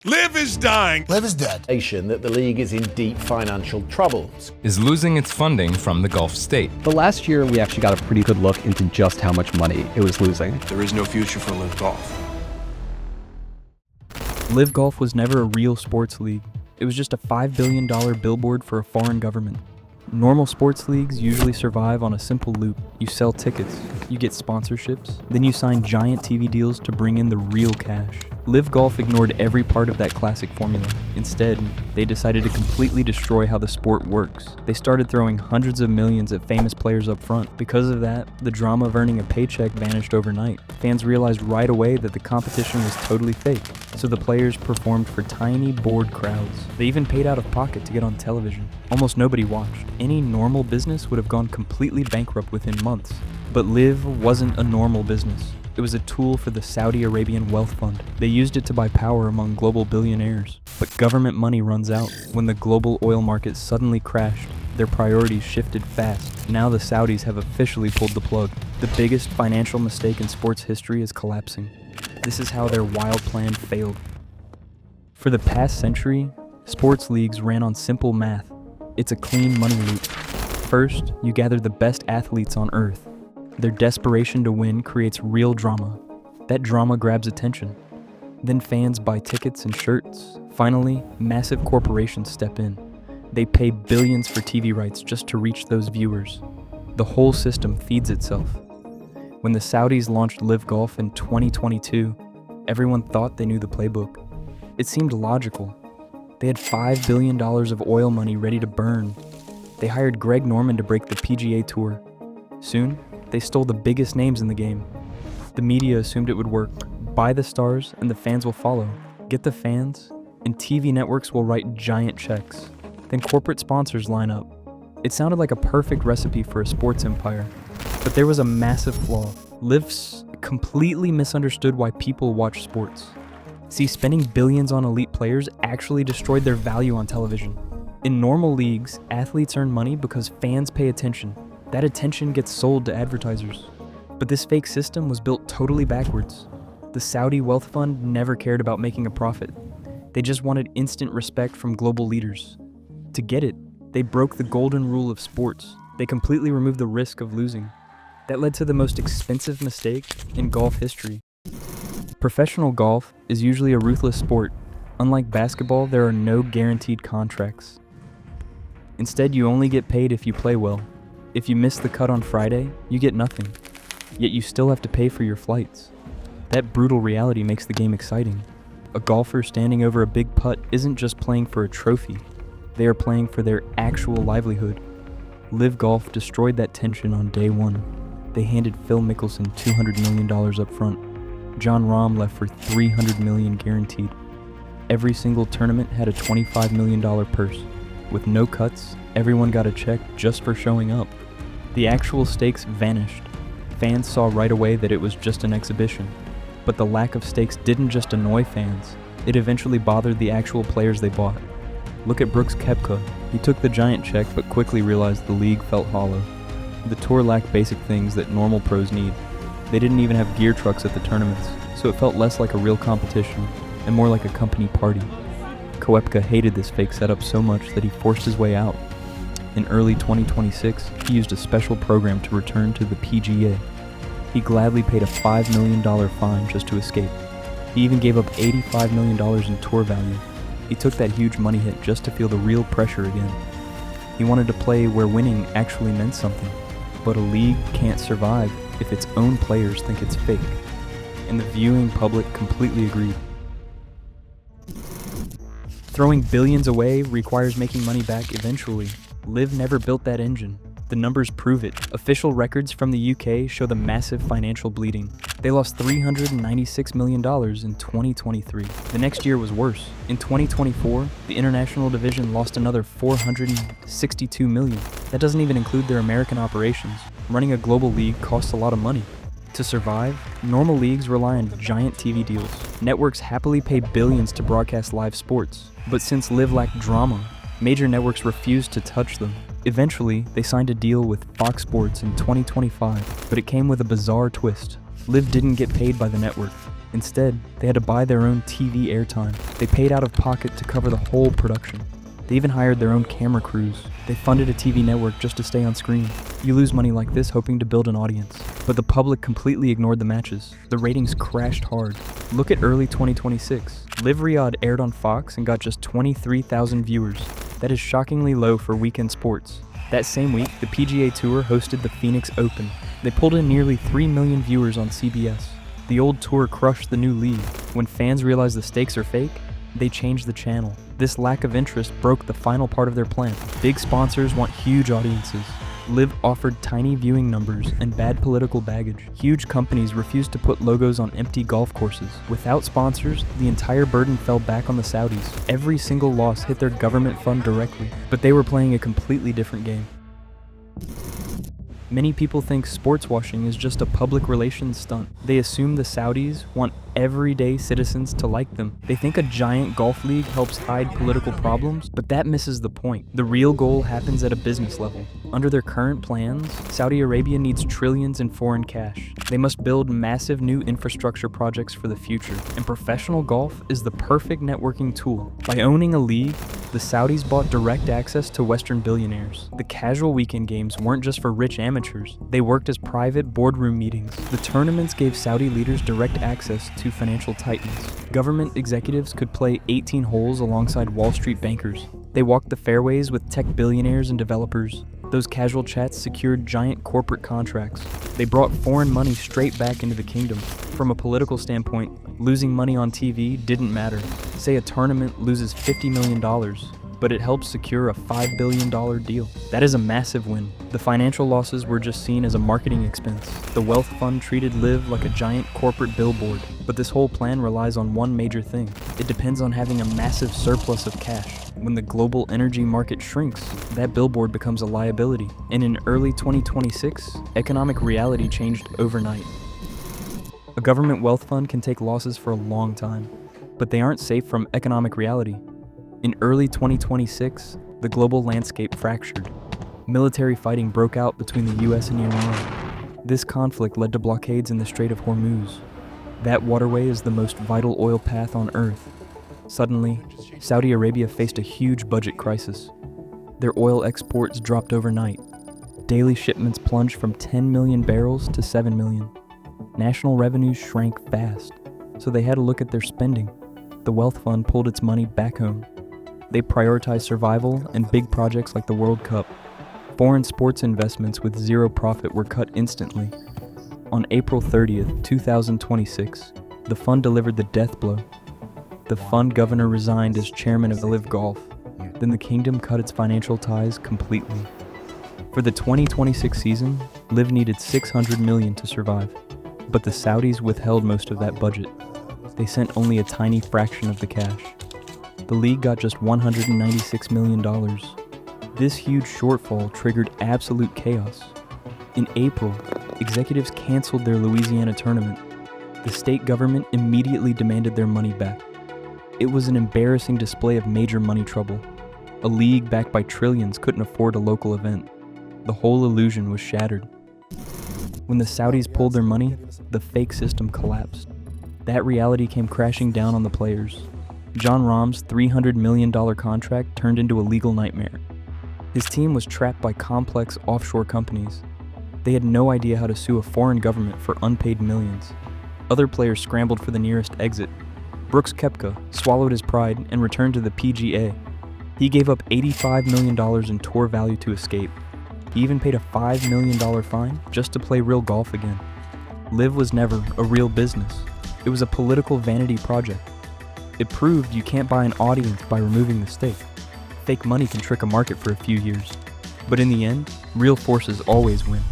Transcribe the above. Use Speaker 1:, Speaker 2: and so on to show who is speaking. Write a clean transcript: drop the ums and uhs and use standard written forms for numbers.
Speaker 1: LIV is dying.
Speaker 2: LIV is dead.
Speaker 3: That the league is in deep financial trouble.
Speaker 4: Is losing its funding from the Gulf state.
Speaker 5: The last year, we actually got a pretty good look into just how much money it was losing.
Speaker 1: There is no future for LIV Golf.
Speaker 6: LIV Golf was never a real sports league. It was just a $5 billion billboard for a foreign government. Normal sports leagues usually survive on a simple loop. You sell tickets, you get sponsorships, then you sign giant TV deals to bring in the real cash. LIV Golf ignored every part of that classic formula. Instead, they decided to completely destroy how the sport works. They started throwing hundreds of millions at famous players up front. Because of that, the drama of earning a paycheck vanished overnight. Fans realized right away that the competition was totally fake, so the players performed for tiny, bored crowds. They even paid out of pocket to get on television. Almost nobody watched. Any normal business would have gone completely bankrupt within months. But LIV wasn't a normal business. It was a tool for the Saudi Arabian wealth fund. They used it to buy power among global billionaires. But government money runs out. When the global oil market suddenly crashed, their priorities shifted fast. Now the Saudis have officially pulled the plug. The biggest financial mistake in sports history is collapsing. This is how their wild plan failed. For the past century, sports leagues ran on simple math. It's a clean money loop. First, you gather the best athletes on earth. Their desperation to win creates real drama. That drama grabs attention. Then fans buy tickets and shirts. Finally, massive corporations step in. They pay billions for TV rights just to reach those viewers. The whole system feeds itself. When the Saudis launched LIV Golf in 2022, everyone thought they knew the playbook. It seemed logical. They had $5 billion of oil money ready to burn. They hired Greg Norman to break the PGA Tour. Soon, they stole the biggest names in the game. The media assumed it would work. Buy the stars and the fans will follow. Get the fans, and TV networks will write giant checks. Then corporate sponsors line up. It sounded like a perfect recipe for a sports empire. But there was a massive flaw. LIV completely misunderstood why people watch sports. See, spending billions on elite players actually destroyed their value on television. In normal leagues, athletes earn money because fans pay attention. That attention gets sold to advertisers. But this fake system was built totally backwards. The Saudi wealth fund never cared about making a profit. They just wanted instant respect from global leaders. To get it, they broke the golden rule of sports. They completely removed the risk of losing. That led to the most expensive mistake in golf history. Professional golf is usually a ruthless sport. Unlike basketball, there are no guaranteed contracts. Instead, you only get paid if you play well. If you miss the cut on Friday, you get nothing. Yet you still have to pay for your flights. That brutal reality makes the game exciting. A golfer standing over a big putt isn't just playing for a trophy. They are playing for their actual livelihood. LIV Golf destroyed that tension on day one. They handed Phil Mickelson $200 million up front. Jon Rahm left for $300 million guaranteed. Every single tournament had a $25 million purse. With no cuts, everyone got a check just for showing up. The actual stakes vanished. Fans saw right away that it was just an exhibition. But the lack of stakes didn't just annoy fans, it eventually bothered the actual players they bought. Look at Brooks Koepka. He took the giant check but quickly realized the league felt hollow. The tour lacked basic things that normal pros need. They didn't even have gear trucks at the tournaments, so it felt less like a real competition and more like a company party. Koepka hated this fake setup so much that he forced his way out. In early 2026, he used a special program to return to the PGA. He gladly paid a $5 million fine just to escape. He even gave up $85 million in tour value. He took that huge money hit just to feel the real pressure again. He wanted to play where winning actually meant something. But a league can't survive if its own players think it's fake. And the viewing public completely agreed. Throwing billions away requires making money back eventually. LIV never built that engine. The numbers prove it. Official records from the UK show the massive financial bleeding. They lost $396 million in 2023. The next year was worse. In 2024, the international division lost another $462 million. That doesn't even include their American operations. Running a global league costs a lot of money. To survive, normal leagues rely on giant TV deals. Networks happily pay billions to broadcast live sports. But since LIV lacked drama, major networks refused to touch them. Eventually, they signed a deal with Fox Sports in 2025, but it came with a bizarre twist. LIV didn't get paid by the network. Instead, they had to buy their own TV airtime. They paid out of pocket to cover the whole production. They even hired their own camera crews. They funded a TV network just to stay on screen. You lose money like this hoping to build an audience. But the public completely ignored the matches. The ratings crashed hard. Look at early 2026. LIV Riyadh aired on Fox and got just 23,000 viewers. That is shockingly low for weekend sports. That same week, the PGA Tour hosted the Phoenix Open. They pulled in nearly 3 million viewers on CBS. The old tour crushed the new league. When fans realized the stakes are fake, they changed the channel. This lack of interest broke the final part of their plan. Big sponsors want huge audiences. LIV offered tiny viewing numbers and bad political baggage. Huge companies refused to put logos on empty golf courses. Without sponsors, the entire burden fell back on the Saudis. Every single loss hit their government fund directly, but they were playing a completely different game. Many people think sports washing is just a public relations stunt. They assume the Saudis want everyday citizens to like them. They think a giant golf league helps hide political problems, but that misses the point. The real goal happens at a business level. Under their current plans, Saudi Arabia needs trillions in foreign cash. They must build massive new infrastructure projects for the future, and professional golf is the perfect networking tool. By owning a league, the Saudis bought direct access to Western billionaires. The casual weekend games weren't just for rich amateurs. They worked as private boardroom meetings. The tournaments gave Saudi leaders direct access to financial titans. Government executives could play 18 holes alongside Wall Street bankers. They walked the fairways with tech billionaires and developers. Those casual chats secured giant corporate contracts. They brought foreign money straight back into the kingdom. From a political standpoint, losing money on TV didn't matter. Say a tournament loses $50 million, but it helps secure a $5 billion deal. That is a massive win. The financial losses were just seen as a marketing expense. The wealth fund treated LIV like a giant corporate billboard. But this whole plan relies on one major thing. It depends on having a massive surplus of cash. When the global energy market shrinks, that billboard becomes a liability. And in early 2026, economic reality changed overnight. A government wealth fund can take losses for a long time, but they aren't safe from economic reality. In early 2026, the global landscape fractured. Military fighting broke out between the US and Iran. This conflict led to blockades in the Strait of Hormuz. That waterway is the most vital oil path on Earth. Suddenly, Saudi Arabia faced a huge budget crisis. Their oil exports dropped overnight. Daily shipments plunged from 10 million barrels to 7 million. National revenues shrank fast, so they had to look at their spending. The wealth fund pulled its money back home. They prioritized survival and big projects like the World Cup. Foreign sports investments with zero profit were cut instantly. On April 30th, 2026, the fund delivered the death blow. The fund governor resigned as chairman of LIV Golf. Then the kingdom cut its financial ties completely. For the 2026 season, LIV needed $600 million to survive, but the Saudis withheld most of that budget. They sent only a tiny fraction of the cash. The league got just $196 million. This huge shortfall triggered absolute chaos. In April, executives canceled their Louisiana tournament. The state government immediately demanded their money back. It was an embarrassing display of major money trouble. A league backed by trillions couldn't afford a local event. The whole illusion was shattered. When the Saudis pulled their money, the fake system collapsed. That reality came crashing down on the players. John Rahm's $300 million contract turned into a legal nightmare. His team was trapped by complex offshore companies. They had no idea how to sue a foreign government for unpaid millions. Other players scrambled for the nearest exit. Brooks Koepka swallowed his pride and returned to the PGA. He gave up $85 million in tour value to escape. He even paid a $5 million fine just to play real golf again. LIV was never a real business. It was a political vanity project. It proved you can't buy an audience by removing the stake. Fake money can trick a market for a few years. But in the end, real forces always win.